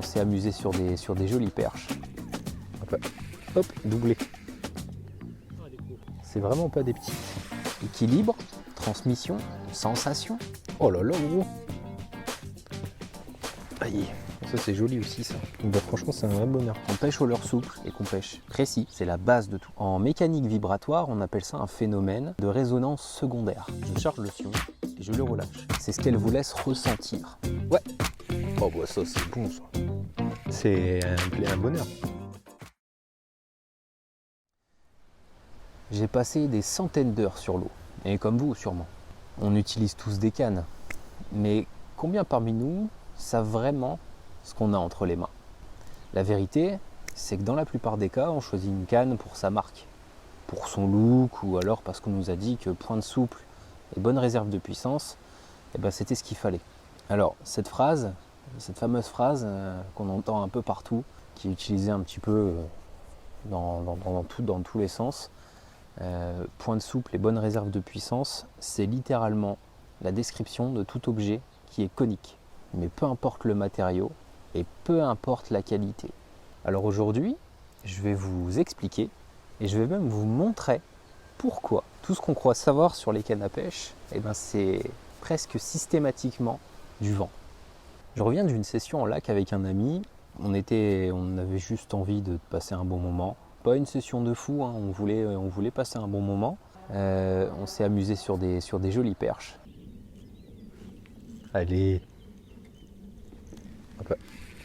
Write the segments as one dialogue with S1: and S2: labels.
S1: On s'est amusé sur des jolies perches. Hop, doublé. C'est vraiment pas des petits. Équilibre, transmission, sensation. Oh là là, gros. Aïe. Ça c'est joli aussi ça. Bah, franchement c'est un vrai bonheur. On pêche au leurre souple et qu'on pêche précis, c'est la base de tout. En mécanique vibratoire, on appelle ça un phénomène de résonance secondaire. Je charge le sion et je le relâche. C'est ce qu'elle vous laisse ressentir. Ouais. Oh bah ça c'est bon ça. C'est un bonheur. J'ai passé des centaines d'heures sur l'eau, et comme vous sûrement. On utilise tous des cannes, mais combien parmi nous savent vraiment ce qu'on a entre les mains? La vérité, c'est que dans la plupart des cas, on choisit une canne pour sa marque, pour son look, ou alors parce qu'on nous a dit que pointe souple et bonne réserve de puissance, eh ben c'était ce qu'il fallait. Alors cette fameuse phrase qu'on entend un peu partout, qui est utilisée un petit peu dans tous les sens, pointe souple et bonne réserve de puissance, c'est littéralement la description de tout objet qui est conique. Mais peu importe le matériau et peu importe la qualité. Alors aujourd'hui, je vais vous expliquer et je vais même vous montrer pourquoi tout ce qu'on croit savoir sur les cannes à pêche, c'est presque systématiquement du vent. Je reviens d'une session en lac avec un ami. On avait juste envie de passer un bon moment. Pas une session de fou, hein. On voulait passer un bon moment. On s'est amusé sur des jolies perches. Allez.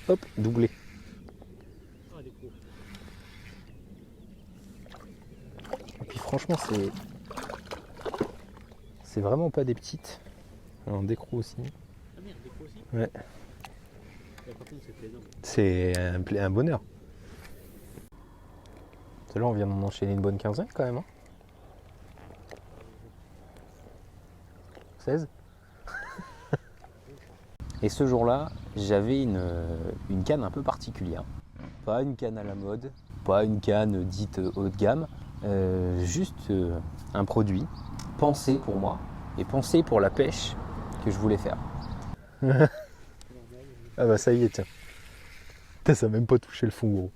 S1: Hop, doublé. Et puis franchement, c'est vraiment pas des petites. Un décro aussi.
S2: Ah merde, décro aussi.
S1: Ouais.
S2: Par contre, c'est plaisant.
S1: C'est un bonheur. Là, on vient d'en enchaîner une bonne quinzaine quand même. Hein. 16. Et ce jour-là, j'avais une canne un peu particulière. Pas une canne à la mode, pas une canne dite haut de gamme, juste un produit pensé pour moi et pensé pour la pêche que je voulais faire. Ah bah ça y est, tiens. Ça n'a même pas touché le fond gros.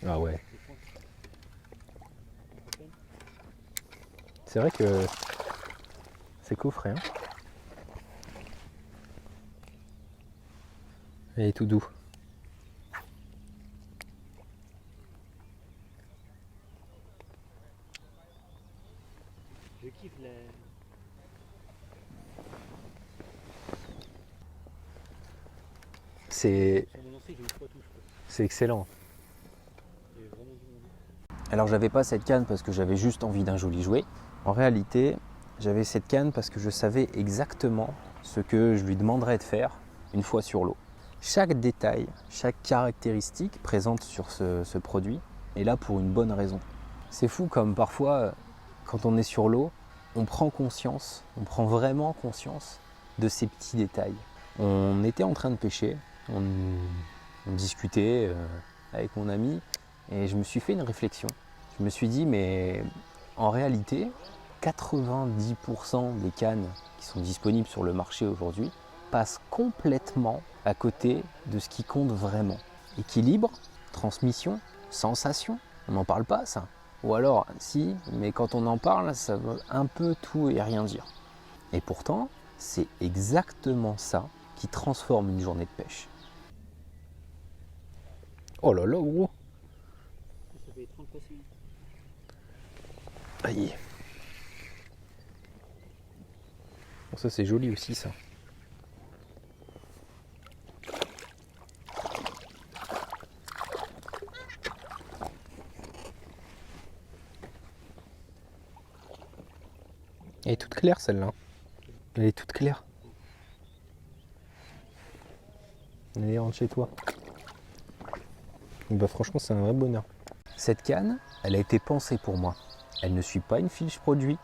S1: Ah ouais. C'est vrai que c'est coffret. Hein. Et tout doux.
S2: Je kiffe les...
S1: C'est excellent. Alors j'avais pas cette canne parce que j'avais juste envie d'un joli jouet. En réalité, j'avais cette canne parce que je savais exactement ce que je lui demanderais de faire une fois sur l'eau. Chaque détail, chaque caractéristique présente sur ce produit est là pour une bonne raison. C'est fou comme parfois, quand on est sur l'eau, on prend vraiment conscience de ces petits détails. On était en train de pêcher, on discutait avec mon ami et je me suis fait une réflexion. Je me suis dit, mais en réalité, 90% des cannes qui sont disponibles sur le marché aujourd'hui passent complètement à côté de ce qui compte vraiment. Équilibre, transmission, sensation, on n'en parle pas ça. Ou alors, si, mais quand on en parle, ça veut un peu tout et rien dire. Et pourtant, c'est exactement ça qui transforme une journée de pêche. Oh là là, gros.
S2: Ça fait 30 passions.
S1: Aïe. Bon, ça c'est joli aussi ça. Elle est toute claire celle-là. Elle est toute claire. Allez, rentre chez toi. Bah franchement c'est un vrai bonheur. Cette canne, elle a été pensée pour moi. Elle ne suit pas une fiche produit,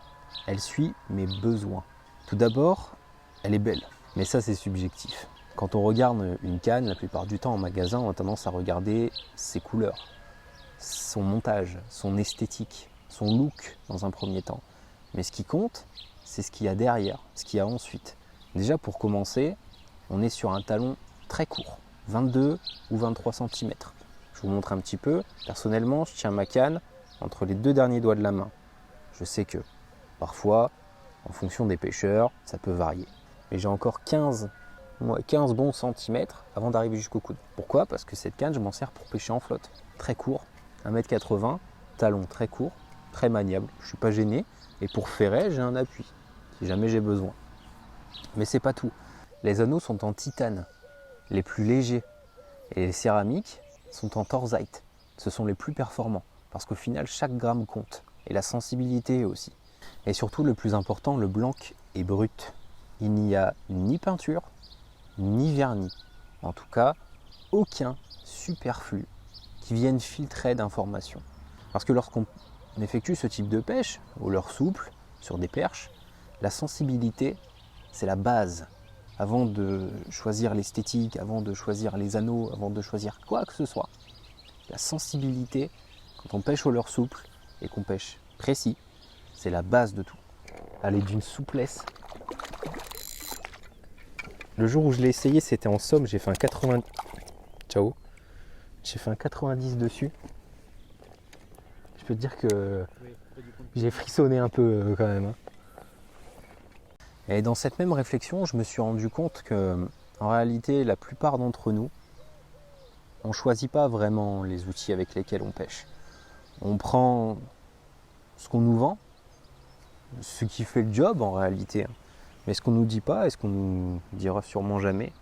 S1: elle suit mes besoins. Tout d'abord, elle est belle, mais ça c'est subjectif. Quand on regarde une canne, la plupart du temps en magasin, on a tendance à regarder ses couleurs, son montage, son esthétique, son look dans un premier temps. Mais ce qui compte, c'est ce qu'il y a derrière, ce qu'il y a ensuite. Déjà pour commencer, on est sur un talon très court, 22 ou 23 cm. Je vous montre un petit peu. Personnellement, je tiens ma canne entre les 2 derniers doigts de la main. Je sais que parfois, en fonction des pêcheurs, ça peut varier. Mais j'ai encore 15 bons centimètres avant d'arriver jusqu'au coude. Pourquoi? Parce que cette canne, je m'en sers pour pêcher en flotte. Très court, 1,80 m, talon très court, très maniable. Je ne suis pas gêné. Et pour ferrer, j'ai un appui, si jamais j'ai besoin. Mais c'est pas tout. Les anneaux sont en titane, les plus légers. Et les céramiques sont en torzite. Ce sont les plus performants. Parce qu'au final, chaque gramme compte. Et la sensibilité aussi. Et surtout, le plus important, le blanc est brut. Il n'y a ni peinture, ni vernis. En tout cas, aucun superflu qui vienne filtrer d'informations. Parce que lorsqu'on effectue ce type de pêche, au leurre souple, sur des perches, la sensibilité, c'est la base. Avant de choisir l'esthétique, avant de choisir les anneaux, avant de choisir quoi que ce soit. La sensibilité, quand on pêche au leurre souple et qu'on pêche précis, c'est la base de tout. Elle est d'une souplesse. Le jour où je l'ai essayé, c'était en somme, j'ai fait un 80. Ciao. J'ai fait un 90 dessus. Je peux te dire que j'ai frissonné un peu quand même. Et dans cette même réflexion, je me suis rendu compte que, en réalité, la plupart d'entre nous, on ne choisit pas vraiment les outils avec lesquels on pêche. On prend ce qu'on nous vend, ce qui fait le job en réalité. Mais ce qu'on ne nous dit pas, et ce qu'on nous dira sûrement jamais,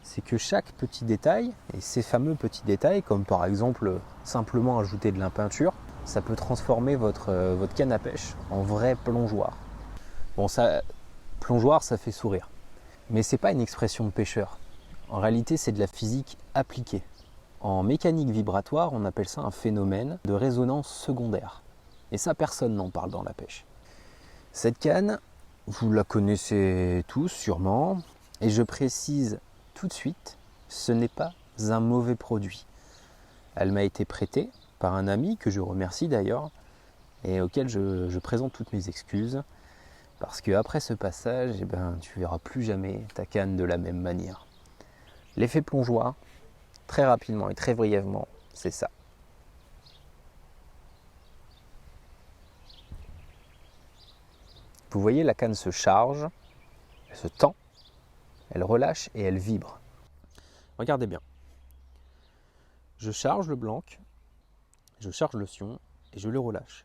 S1: c'est que chaque petit détail, et ces fameux petits détails, comme par exemple simplement ajouter de la peinture, ça peut transformer votre canne à pêche en vrai plongeoir. Bon, ça, plongeoir, ça fait sourire. Mais ce n'est pas une expression de pêcheur. En réalité, c'est de la physique appliquée. En mécanique vibratoire, on appelle ça un phénomène de résonance secondaire. Et ça, personne n'en parle dans la pêche. Cette canne, vous la connaissez tous sûrement, et je précise tout de suite, ce n'est pas un mauvais produit. Elle m'a été prêtée par un ami, que je remercie d'ailleurs, et auquel je présente toutes mes excuses, parce qu'après ce passage, tu ne verras plus jamais ta canne de la même manière. L'effet plongeoir, très rapidement et très brièvement, c'est ça. Vous voyez, la canne se charge, elle se tend, elle relâche et elle vibre. Regardez bien. Je charge le blanc, je charge le sion et je le relâche.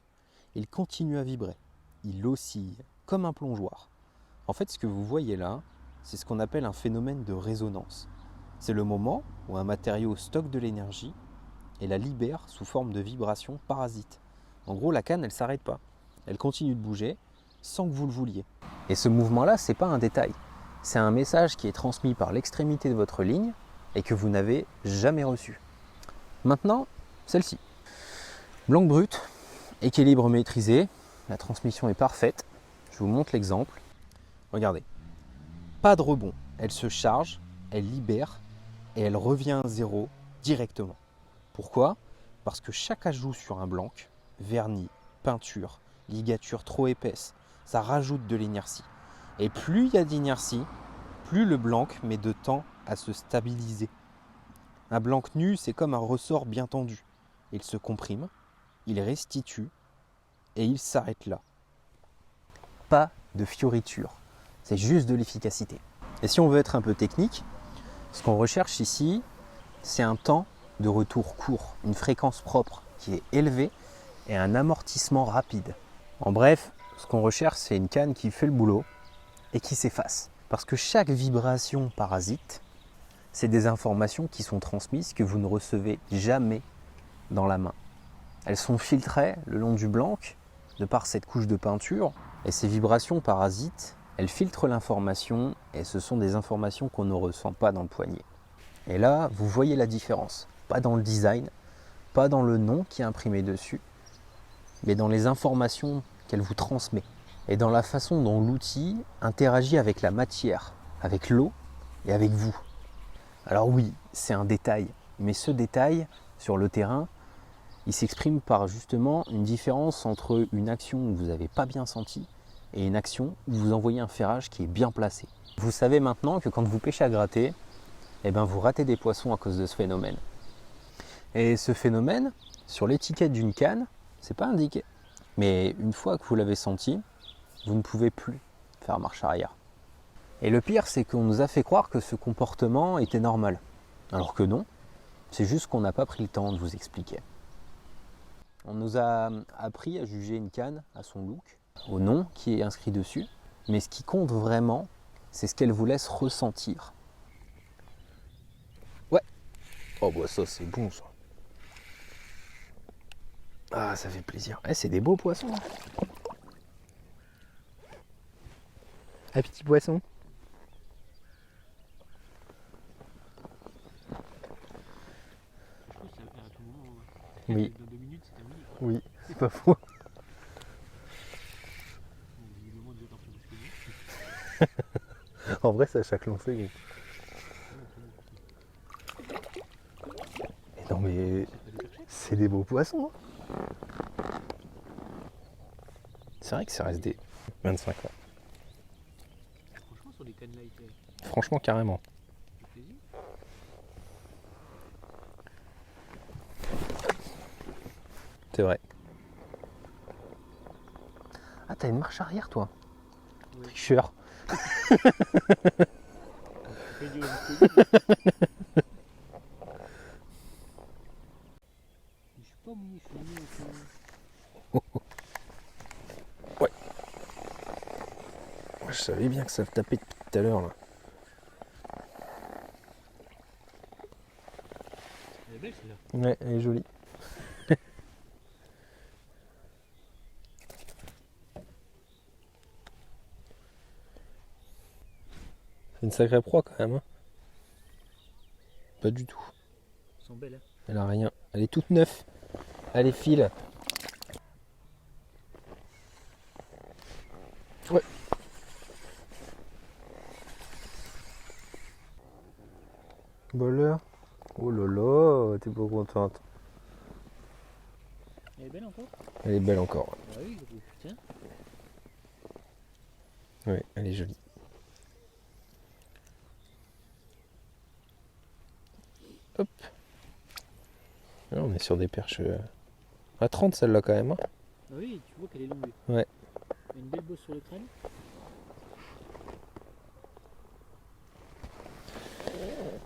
S1: Il continue à vibrer, il oscille comme un plongeoir. En fait, ce que vous voyez là, c'est ce qu'on appelle un phénomène de résonance. C'est le moment où un matériau stocke de l'énergie et la libère sous forme de vibration parasite. En gros, la canne, elle ne s'arrête pas. Elle continue de bouger sans que vous le vouliez. Et ce mouvement-là, ce n'est pas un détail. C'est un message qui est transmis par l'extrémité de votre ligne et que vous n'avez jamais reçu. Maintenant, celle-ci. Blanc brut, équilibre maîtrisé, la transmission est parfaite. Je vous montre l'exemple. Regardez. Pas de rebond. Elle se charge, elle libère et elle revient à zéro directement. Pourquoi? Parce que chaque ajout sur un blanc, vernis, peinture, ligature trop épaisse, ça rajoute de l'inertie. Et plus il y a d'inertie, plus le blanc met de temps à se stabiliser. Un blanc nu, c'est comme un ressort bien tendu. Il se comprime, il restitue et il s'arrête là. Pas de fioriture, c'est juste de l'efficacité. Et si on veut être un peu technique, ce qu'on recherche ici, c'est un temps de retour court, une fréquence propre qui est élevée et un amortissement rapide. En bref, ce qu'on recherche, c'est une canne qui fait le boulot et qui s'efface. Parce que chaque vibration parasite, c'est des informations qui sont transmises que vous ne recevez jamais dans la main. Elles sont filtrées le long du blanc, de par cette couche de peinture, et ces vibrations parasites, elles filtrent l'information et ce sont des informations qu'on ne ressent pas dans le poignet. Et là, vous voyez la différence. Pas dans le design, pas dans le nom qui est imprimé dessus, mais dans les informations qu'elle vous transmet et dans la façon dont l'outil interagit avec la matière, avec l'eau et avec vous. Alors oui, c'est un détail, mais ce détail, sur le terrain, il s'exprime par justement une différence entre une action où vous n'avez pas bien senti et une action où vous envoyez un ferrage qui est bien placé. Vous savez maintenant que quand vous pêchez à gratter, eh ben vous ratez des poissons à cause de ce phénomène. Et ce phénomène, sur l'étiquette d'une canne, c'est pas indiqué. Mais une fois que vous l'avez senti, vous ne pouvez plus faire marche arrière. Et le pire, c'est qu'on nous a fait croire que ce comportement était normal. Alors que non, c'est juste qu'on n'a pas pris le temps de vous expliquer. On nous a appris à juger une canne à son look, au nom qui est inscrit dessus, mais ce qui compte vraiment, c'est ce qu'elle vous laisse ressentir. Ouais. Oh bah ça c'est bon ça. Ah ça fait plaisir. Eh, c'est des beaux poissons. Un petit poisson.
S2: Je pense que ça va faire à tout moment.
S1: Oui.
S2: Dans 2 minutes, c'est terminé.
S1: Oui, c'est pas faux.
S2: Bon, visiblement, déjà t'en fais plus que moi.
S1: En vrai, c'est à chaque lancée.
S2: Ouais,
S1: Non mais
S2: c'est pas des perchets.
S1: c'est des beaux poissons. C'est vrai que ça reste des 25 ans.
S2: Franchement, sur des cannes light,
S1: Franchement, carrément.
S2: ça fait plaisir.
S1: C'est vrai. Ah, t'as une marche arrière, toi.
S2: Ouais.
S1: Tricheur.
S2: Ça fait durer jusqu'au bout. Je suis pas mouillé, je suis mouillé un peu.
S1: Je savais bien que ça tapait depuis tout à l'heure là.
S2: Elle est belle celle-là.
S1: Ouais, elle est jolie. C'est une sacrée proie quand même. Hein. Pas du tout.
S2: Elles sont belles, hein.
S1: Elle a rien. Elle est toute neuve. Elle est file. Ouais. Boleur. Oh là là, t'es pas contente.
S2: Elle est belle encore.
S1: Elle est belle encore.
S2: Bah oui, gros, putain.
S1: Ouais, elle est jolie. Hop. Là, on est sur des perches à 30 celle-là quand même. Hein.
S2: Ah oui, tu vois qu'elle est longue.
S1: Ouais.
S2: Elle a une belle bosse sur le crâne.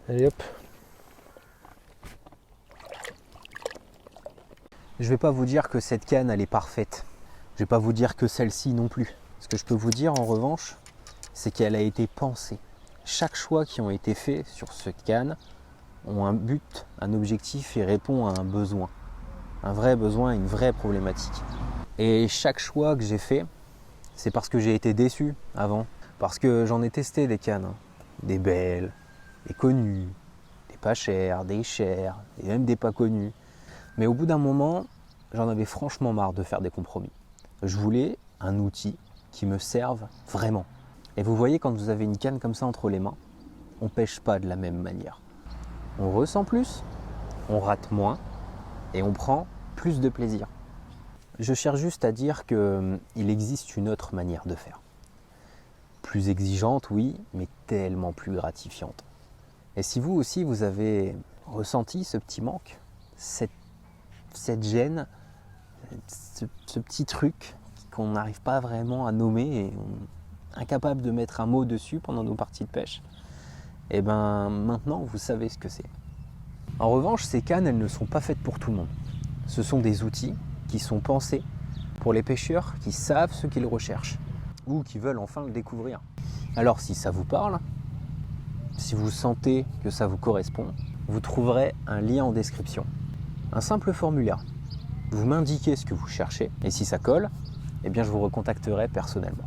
S1: Allez hop. Je vais pas vous dire que cette canne elle est parfaite. Je vais pas vous dire que celle-ci non plus. Ce que je peux vous dire en revanche, c'est qu'elle a été pensée. Chaque choix qui ont été faits sur cette canne ont un but, un objectif et répond à un besoin. Un vrai besoin, une vraie problématique. Et chaque choix que j'ai fait, c'est parce que j'ai été déçu avant. Parce que j'en ai testé des cannes. Hein. Des belles, des connues, des pas chères, des chères, et même des pas connues. Mais au bout d'un moment, j'en avais franchement marre de faire des compromis. Je voulais un outil qui me serve vraiment. Et vous voyez, quand vous avez une canne comme ça entre les mains, on ne pêche pas de la même manière. On ressent plus, on rate moins et on prend plus de plaisir. Je cherche juste à dire qu'il existe une autre manière de faire. Plus exigeante, oui, mais tellement plus gratifiante. Et si vous aussi, vous avez ressenti ce petit manque, cette gêne, ce petit truc qu'on n'arrive pas vraiment à nommer et on est incapable de mettre un mot dessus pendant nos parties de pêche, et ben maintenant vous savez ce que c'est. En revanche, ces cannes, elles ne sont pas faites pour tout le monde. Ce sont des outils qui sont pensés pour les pêcheurs qui savent ce qu'ils recherchent ou qui veulent enfin le découvrir. Alors si ça vous parle, si vous sentez que ça vous correspond, vous trouverez un lien en description. Un simple formulaire. Vous m'indiquez ce que vous cherchez et si ça colle, eh bien je vous recontacterai personnellement.